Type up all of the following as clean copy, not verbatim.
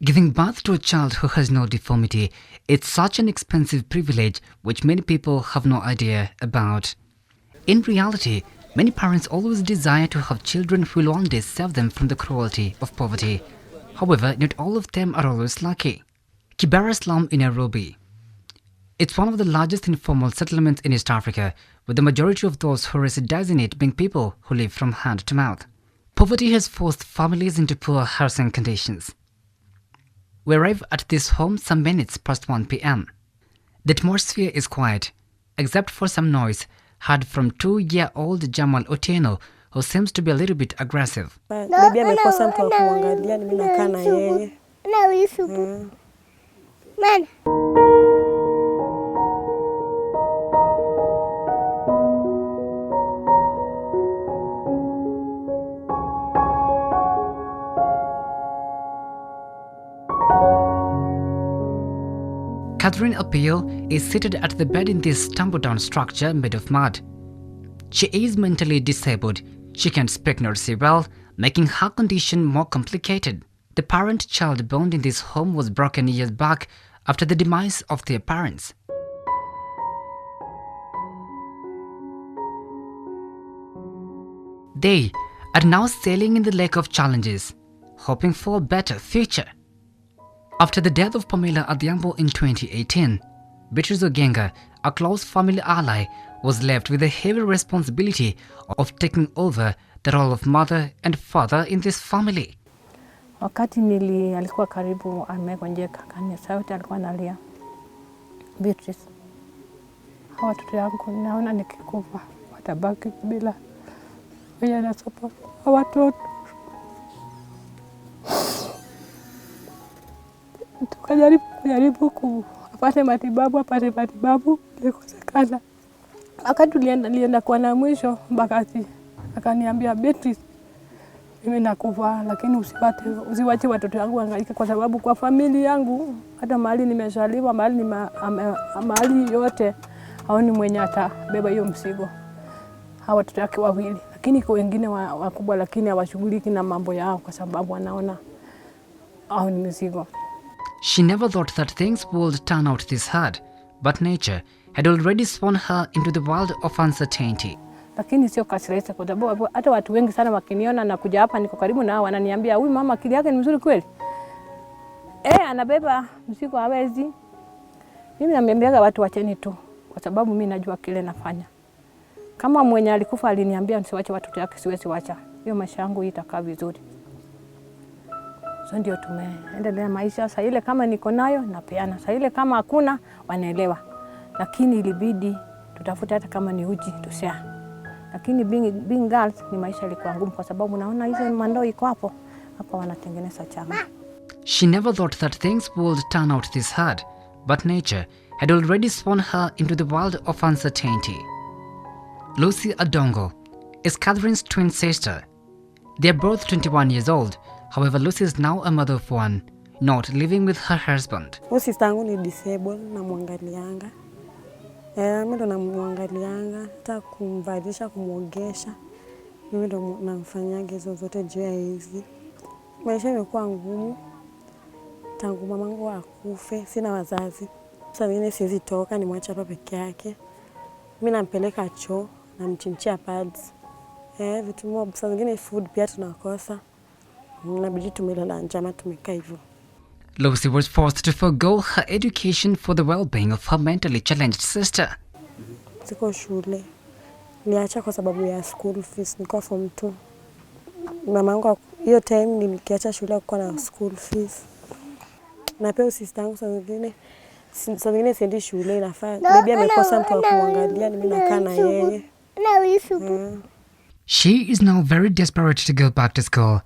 Giving birth to a child who has no deformity, it's such an expensive privilege which many people have no idea about. In reality, many parents always desire to have children who will one day save them from the cruelty of poverty. However, not all of them are always lucky. Kibera slum in Nairobi. It's one of the largest informal settlements in East Africa, with the majority of those who reside in it being people who live from hand to mouth. Poverty has forced families into poor housing conditions. We arrive at this home some minutes past 1 p.m. The atmosphere is quiet, except for some noise heard from 2-year-old Jamal Otieno, who seems to be a little bit aggressive. Catherine Appeal is seated at the bed in this tumble-down structure made of mud. She is mentally disabled. She can't speak nor see well, making her condition more complicated. The parent-child bond in this home was broken years back after the demise of their parents. They are now sailing in the lake of challenges, hoping for a better future. After the death of Pamela Adhiambo in 2018, Beatrice Ogenga, a close family ally, was left with the heavy responsibility of taking over the role of mother and father in this family. Wakati alikuwa karibu amegonjeka, kani sauti alikuwa analia. Beatrice, hawa watoto yangu naona nikikufa watabaki bila wenye na support hawa watoto. Tukajaribu apate matibabu ilikosekana. Wakati tulienda kwa na mwisho Mbakati, akaniambia Beatrice, mimi nakufa lakini usiwache watoto wangu hangaika, kwa sababu kwa familia yangu hata mahali nimezaliwa, mahali yote haoni mwenye atabeba hiyo mzigo. Hawa watoto wake wawili, lakini kwa wengine wakubwa, lakini hawashughuliki na mambo yao kwa sababu wanaona hao ni mzigo. She never thought that things would turn out this hard, but nature had already sworn her into the world of uncertainty. Lakini sio kazi rahisi, kwa sababu hata watu wengi sana wakiniona na kuja hapa niko karibu nao wananiambia, "Huyu mama akili yake ni mzuri kweli?" Anabeba mzigo hawezi. Mimi naambia watu wacheni tu, kwa sababu mimi najua kile nafanya. Kama mwenye alikufa aliniambia nisiwache watoto wake, siwezi wacha. Hiyo maisha yangu itakaa vizuri. So ndio tumeendelea maisha. Sasa ile kama niko nayo napeana. Sasa ile kama hakuna wanaelewa. Lakini ilibidi tutafute hata kama ni uji tushare. Lakini being girls ni maisha ilikuwa ngumu, kwa sababu naona hizo mandoo iko hapo. Hapa wanatengeneza chama. She never thought that things would turn out this hard, but nature had already sworn her into the world of uncertainty. Lucy Adongo is Catherine's twin sister. They are both 21 years old. However, Lucy is now a mother of one, not living with her husband. Sister yangu ni disabled na muangalianga. Mimi ndo namuangalianga, hata kumvalisha, kumuogesha. Mimi ndo namfanyanga hizo zote juu ya hizi. Maisha imekuwa ngumu. Tangu mamangu akufe, sina wazazi. Sasa mimi siwezi toka, nimwacha hapa peke yake. Mimi nampeleka choo, namchinchia pads. Vitu mob, saa zingine food pia tunakosa. Inabidi tumelala njama, tumekaa hivyo. Lucy was forced to forgo her education for the well-being of her mentally challenged sister. Siko shule. Niacha kwa sababu ya school fees. Nilikuwa form 2. Mamangu hiyo time nilikiacha shule kwa na school fees. Na pia sister yangu saa zingine siendi shule, inafaa bibi amekosa mtu wa kumwangalia, mimi nakaa na yeye. She is now very desperate to go back to school,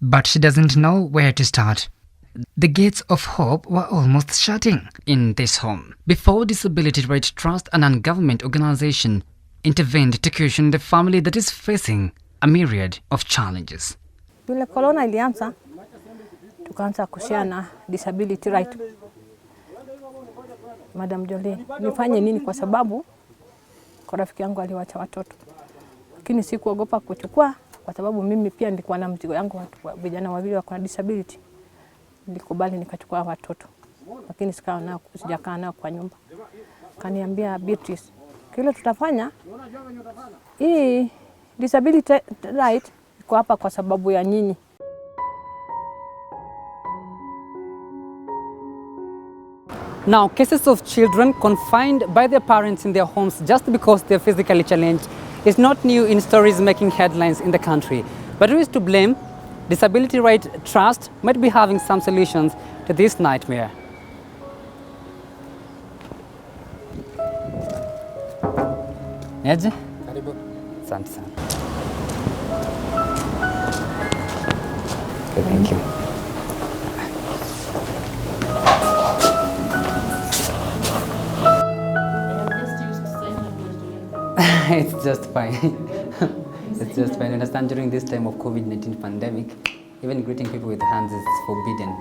but she doesn't know where to start. The gates of hope were almost shutting in this home before Disability Rights Trust, a non-government organization, intervened to cushion the family that is facing a myriad of challenges. Vile corona ilianza, tukaanza kushare disability right. Madam Jolie, nifanye nini, kwa sababu kwa rafiki yangu aliwacha watoto. Lakini sikuogopa kuchukua kwa sababu mimi pia nilikuwa na mzigo yangu, vijana wawili wako na disability. Nilikubali nikachukua watoto, lakini sijakaa nao kwa nyumba. Kaniambia, Beatrice, kile tutafanya, hii disability right iko hapa kwa sababu ya nyinyi. Now, cases of children confined by their parents in their homes just because they're physically challenged is not new in stories making headlines in the country. But who is to blame? Disability Right Trust might be having some solutions to this nightmare. Niaje? Karibu. Asante sana. Okay, thank you. It's just fine. It's just fine. I understand during this time of COVID-19 pandemic, even greeting people with hands is forbidden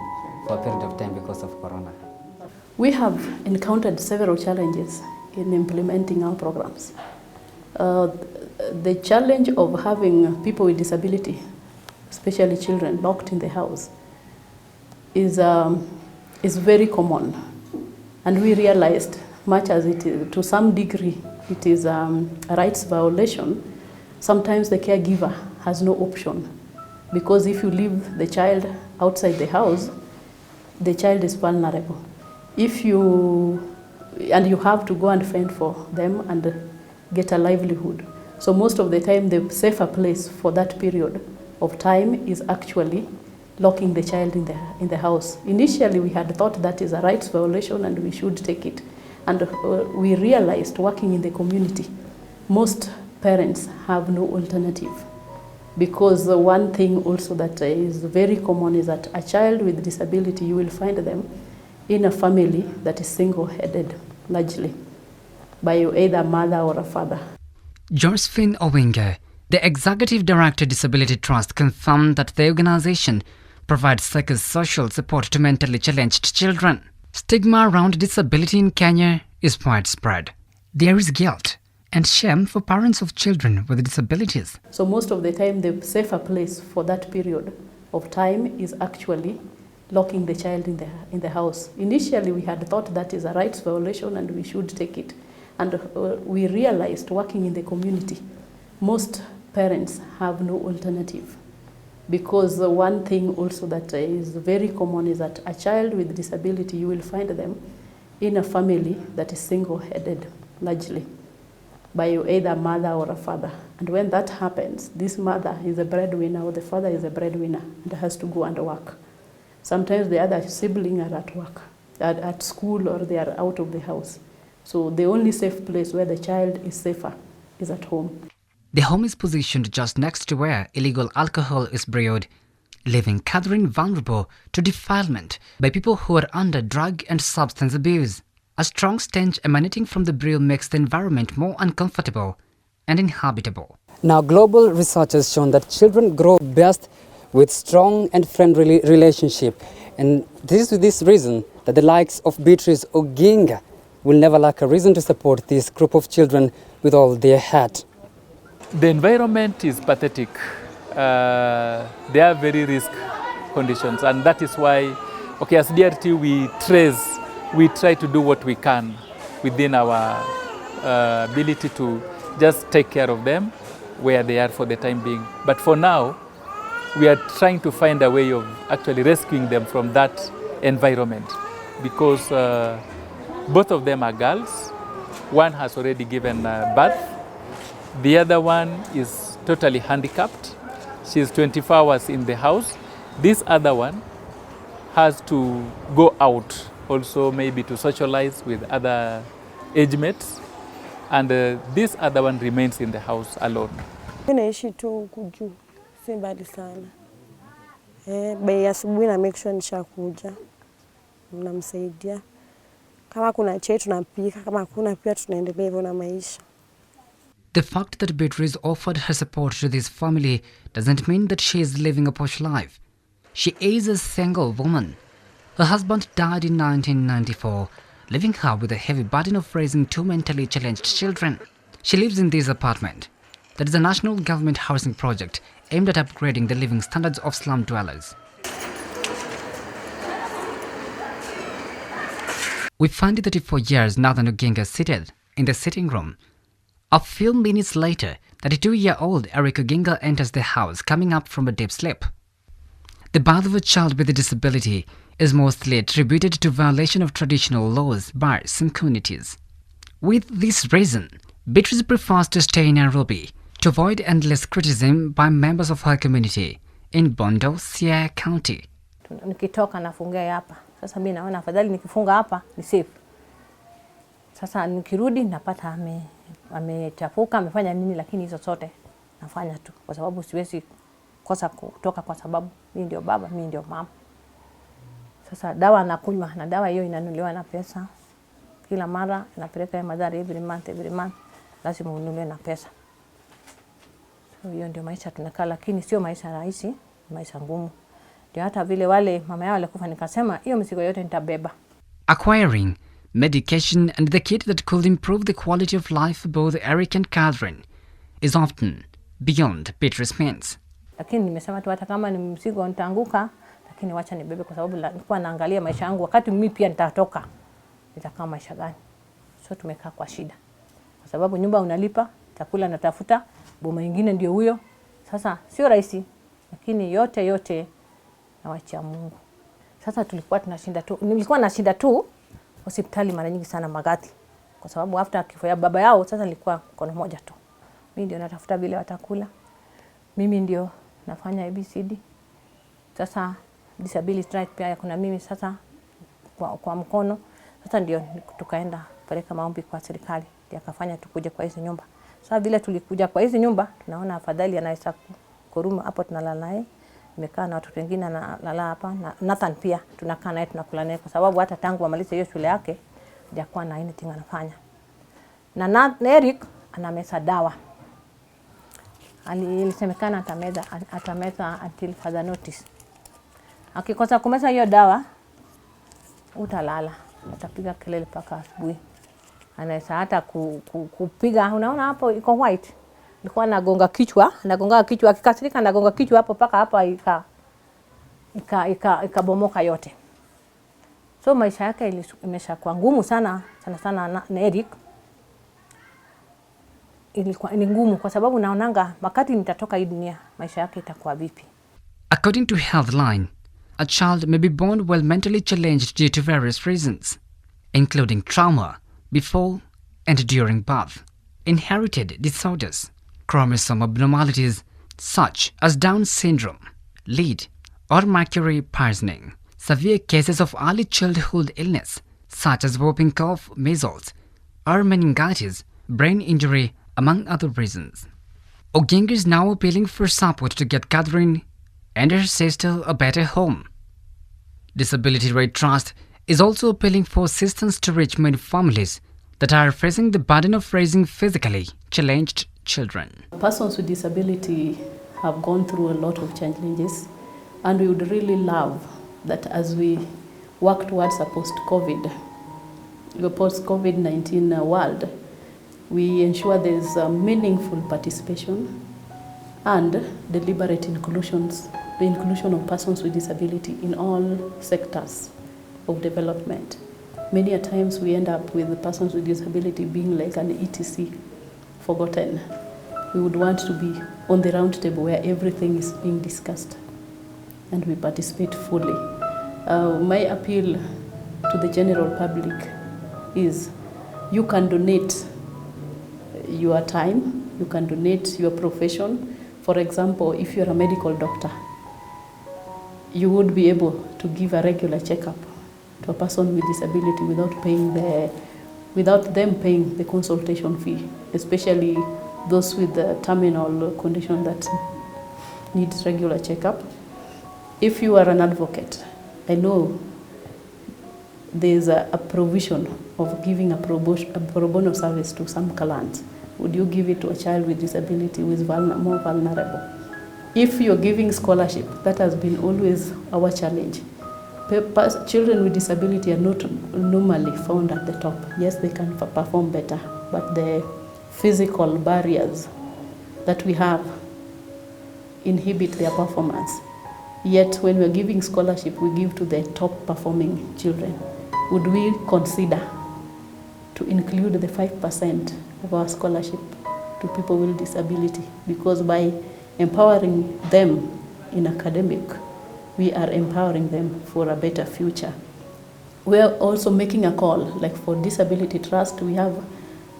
for a period of time because of Corona. We have encountered several challenges in implementing our programs. The challenge of having people with disability, especially children, locked in the house is very common. And we realized, much as it is, to some degree, it is a rights violation, sometimes the caregiver has no option. Because if you leave the child outside the house, the child is vulnerable. And you have to go and fend for them and get a livelihood. So most of the time, the safer place for that period of time is actually locking the child in the house. Initially, we had thought that is a rights violation and we should take it. And we realized, working in the community, most parents have no alternative. Because one thing also that is very common is that a child with disability, you will find them in a family that is single-headed, largely, by either a mother or a father. Josephine Owinga, the Executive Director, Disability Trust, confirmed that the organization provides psychosocial support to mentally challenged children. Stigma around disability in Kenya is widespread. There is guilt and shame for parents of children with disabilities. So most of the time, the safer place for that period of time is actually locking the child in the house. Initially, we had thought that is a rights violation and we should take it. And we realized, working in the community, most parents have no alternative. Because one thing also that is very common is that a child with disability, you will find them in a family that is single-headed, largely, by either a mother or a father. And when that happens, this mother is a breadwinner or the father is a breadwinner and has to go and work. Sometimes the other sibling are at work, at school, or they are out of the house. So the only safe place where the child is safer is at home. The home is positioned just next to where illegal alcohol is brewed, leaving Catherine vulnerable to defilement by people who are under drug and substance abuse. A strong stench emanating from the brew makes the environment more uncomfortable and inhabitable. Now, global research has shown that children grow best with strong and friendly relationship. And this is with this reason that the likes of Beatrice Oginga will never lack a reason to support this group of children with all their heart. The environment is pathetic. They are very risk conditions, and that is why, as DRT, we try to do what we can within our ability to just take care of them where they are for the time being. But for now, we are trying to find a way of actually rescuing them from that environment, because both of them are girls. One has already given birth. The other one is totally handicapped. She's 24 hours in the house. This other one has to go out also, maybe to socialize with other age mates. And this other one remains in the house alone. Naishi tu huku juu, si mbali sana. Bei asubuhi na make sure nishakuja. Mnamsaidia. Kama kuna chai tunapika, kama kuna pia tunaendelea hivyo na maisha. The fact that Beatrice offered her support to this family doesn't mean that she is living a posh life. She is a single woman. Her husband died in 1994, leaving her with a heavy burden of raising two mentally challenged children. She lives in this apartment. That is a national government housing project aimed at upgrading the living standards of slum dwellers. We find the 34-year Nathan Oginga seated in the sitting room. A few minutes later, 32-year-old Eric Oginga enters the house, coming up from a deep sleep. The birth of a child with a disability is mostly attributed to violation of traditional laws by some communities. With this reason, Beatrice prefers to stay in Nairobi to avoid endless criticism by members of her community in Bondo, Siaya County. Nikitoka nafungia hapa. Sasa mimi naona afadhali nikifunga hapa ni safe. Sasa nikirudi napata amechafuka, amefanya nini, lakini hizo zote nafanya tu kwa sababu siwezi kosa kutoka, kwa sababu mimi ndio baba, mimi ndio mama. Sasa dawa nakunywa, na dawa hiyo inanunuliwa na pesa. Kila mara napeleka ya madhara every month lazima ununulie na pesa. So hiyo ndio maisha tunakaa, lakini sio maisha rahisi, maisha ngumu. Ndio hata vile wale mama yao walikufa, nikasema hiyo mzigo yote nitabeba. Acquiring medication and the kit that could improve the quality of life for both Eric and Catherine is often beyond Beatrice's means. Lakini nimesema tu hata kama ni mzigo nitaanguka, lakini wacha nibebe, kwa sababu nilikuwa naangalia maisha yangu wakati mimi pia nitatoka. Nitakaa maisha gani? So tumekaa kwa shida. Kwa sababu nyumba unalipa, chakula natafuta, boma nyingine ndio huyo. Sasa sio rahisi, lakini yote nawachia Mungu. Sasa nilikuwa nashinda tu hospitali mara nyingi sana Magati. Kwa sababu after kifo ya baba yao, sasa nilikuwa kono moja tu. Mimi ndio natafuta vile watakula. Mimi ndio nafanya ABCD. Sasa disability right pia kuna mimi sasa kwa mkono. Sasa ndio tukaenda peleka maombi kwa serikali, ndio akafanya tukuje kwa hizo nyumba. Sasa vile tulikuja kwa hizo nyumba, tunaona afadhali anaweza kuruma hapo, tunalala naye. Nimekaa na watu wengine na lala hapa, na Nathan pia tunakaa naye, tunakula naye, kwa sababu hata tangu amalize hiyo shule yake hajakuwa na anything anafanya. Na Eric anameza dawa. Ilisemekana atameza until further notice. Akikosa kumeza hiyo dawa utalala, utapiga kelele paka asubuhi. Anaweza hata kupiga, unaona hapo iko white. Nilikuwa nagonga kichwa, akikasirika anagonga kichwa hapo paka hapa ikabomoka yote. So maisha yake imeshakuwa ngumu sana na Eric. Ilikuwa ni ngumu kwa sababu naonanga wakati nitatoka hii dunia maisha yake itakuwa vipi. According to Healthline, a child may be born while mentally challenged due to various reasons, including trauma before and during birth, inherited disorders, chromosome abnormalities such as Down syndrome, lead or mercury poisoning, severe cases of early childhood illness such as whooping cough, measles, or meningitis, brain injury, among other reasons. Oginga is now appealing for support to get Catherine and her sister a better home. Disability Right Trust is also appealing for assistance to rich many families that are facing the burden of raising physically challenged children. Persons with disability have gone through a lot of challenges, and we would really love that as we work towards a post-COVID-19 world, we ensure there is a meaningful participation and deliberate the inclusion of persons with disability in all sectors of development. Many a times we end up with the persons with disability being like an ETC, forgotten. We would want to be on the round table where everything is being discussed and we participate fully. My appeal to the general public is you can donate your time, you can donate your profession. For example, if you're a medical doctor, you would be able to give a regular checkup to a person with disability without them paying the consultation fee, especially those with the terminal condition that needs regular checkup. If you are an advocate, I know there's a provision of giving a pro bono service to some clients. Would you give it to a child with disability who is more vulnerable? If you're giving scholarship, that has been always our challenge. Children with disability are not normally found at the top. Yes, they can perform better, but the physical barriers that we have inhibit their performance. Yet when we're giving scholarship, we give to the top performing children. Would we consider to include the 5% of our scholarship to people with disability? Because by empowering them in academic, we are empowering them for a better future. We are also making a call, like for Disability Trust, we have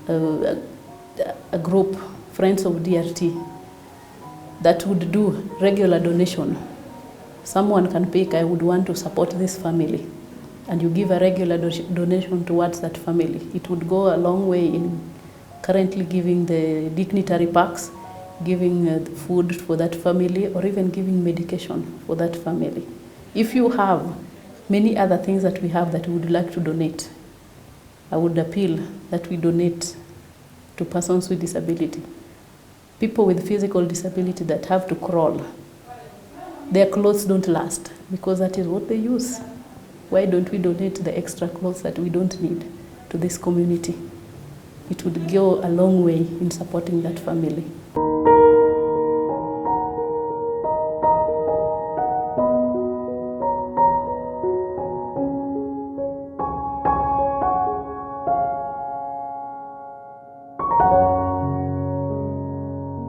a group, Friends of DRT, that would do regular donation. Someone can pick, I would want to support this family, and you give a regular donation towards that family. It would go a long way in currently giving the dignitary packs, giving food for that family, or even giving medication for that family. If you have many other things that we have that we would like to donate, I would appeal that we donate to persons with disability. People with physical disability that have to crawl, their clothes don't last because that is what they use. Why don't we donate the extra clothes that we don't need to this community? It would go a long way in supporting that family.